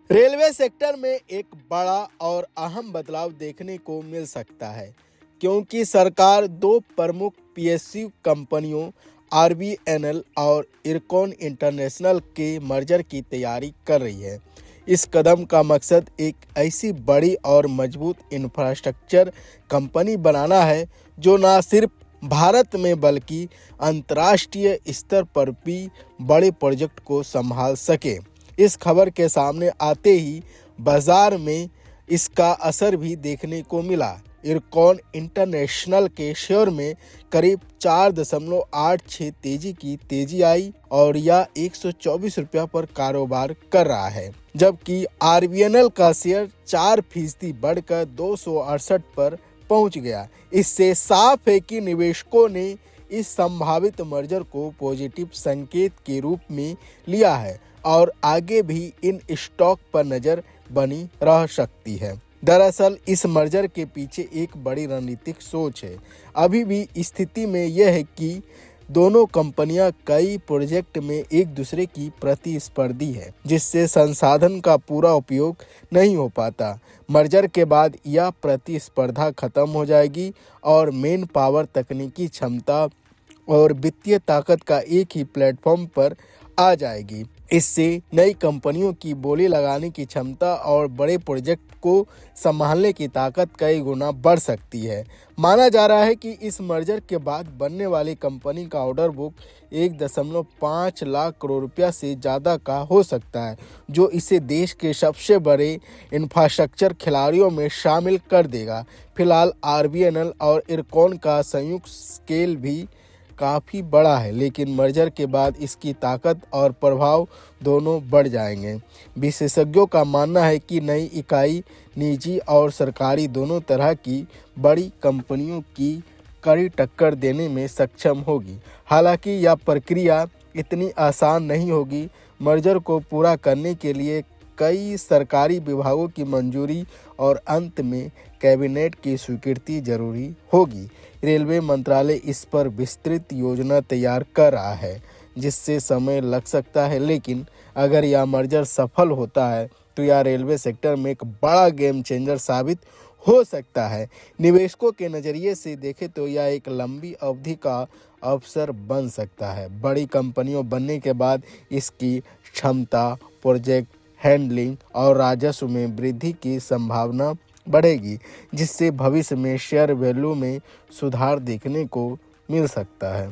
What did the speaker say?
Railway sector में एक बड़ा और अहम बदलाव देखने को मिल सकता है क्योंकि सरकार दो प्रमुख पीएसयू कंपनियों आरबीएनएल और इरकॉन इंटरनेशनल के मर्जर की तैयारी कर रही है। इस कदम का मकसद एक ऐसी बड़ी और मजबूत इंफ्रास्ट्रक्चर कंपनी बनाना है जो न सिर्फ भारत में बल्कि अंतर्राष्ट्रीय स्तर पर भी बड़े प्रोजेक्ट को संभाल सके। इस खबर के सामने आते ही बाजार में इसका असर भी देखने को मिला। इरकॉन इंटरनेशनल के शेयर में करीब 4.86 की तेजी आई और यह 124 रुपया पर कारोबार कर रहा है, जबकि आरबीएनएल का शेयर 4% बढ़कर 268 पर पहुंच गया। इससे साफ है कि निवेशकों ने इस संभावित मर्जर को पॉजिटिव संकेत के रूप में लिया है और आगे भी इन स्टॉक पर नजर बनी रह सकती है। दरअसल इस मर्जर के पीछे एक बड़ी रणनीतिक सोच है। अभी भी स्थिति में यह है कि दोनों कंपनियां कई प्रोजेक्ट में एक दूसरे की प्रतिस्पर्धी है, जिससे संसाधन का पूरा उपयोग नहीं हो पाता। मर्जर के बाद यह प्रतिस्पर्धा खत्म हो जाएगी और मेन पावर, तकनीकी क्षमता और वित्तीय ताकत का एक ही प्लेटफॉर्म पर आ जाएगी। इससे नई कंपनियों की बोली लगाने की क्षमता और बड़े प्रोजेक्ट को संभालने की ताकत कई गुना बढ़ सकती है। माना जा रहा है कि इस मर्जर के बाद बनने वाली कंपनी का ऑर्डर बुक 1.5 लाख करोड़ रुपया से ज़्यादा का हो सकता है, जो इसे देश के सबसे बड़े इंफ्रास्ट्रक्चर खिलाड़ियों में शामिल कर देगा। फिलहाल आरबीएनएल और इरकॉन का संयुक्त स्केल भी काफ़ी बड़ा है, लेकिन मर्जर के बाद इसकी ताकत और प्रभाव दोनों बढ़ जाएंगे। विशेषज्ञों का मानना है कि नई इकाई निजी और सरकारी दोनों तरह की बड़ी कंपनियों की कड़ी टक्कर देने में सक्षम होगी। हालांकि यह प्रक्रिया इतनी आसान नहीं होगी। मर्जर को पूरा करने के लिए कई सरकारी विभागों की मंजूरी और अंत में कैबिनेट की स्वीकृति जरूरी होगी। रेलवे मंत्रालय इस पर विस्तृत योजना तैयार कर रहा है, जिससे समय लग सकता है, लेकिन अगर यह मर्जर सफल होता है तो यह रेलवे सेक्टर में एक बड़ा गेम चेंजर साबित हो सकता है। निवेशकों के नज़रिए से देखें तो यह एक लंबी अवधि का अवसर बन सकता है। बड़ी कंपनियों बनने के बाद इसकी क्षमता, प्रोजेक्ट हैंडलिंग और राजस्व में वृद्धि की संभावना बढ़ेगी, जिससे भविष्य में शेयर वैल्यू में सुधार देखने को मिल सकता है।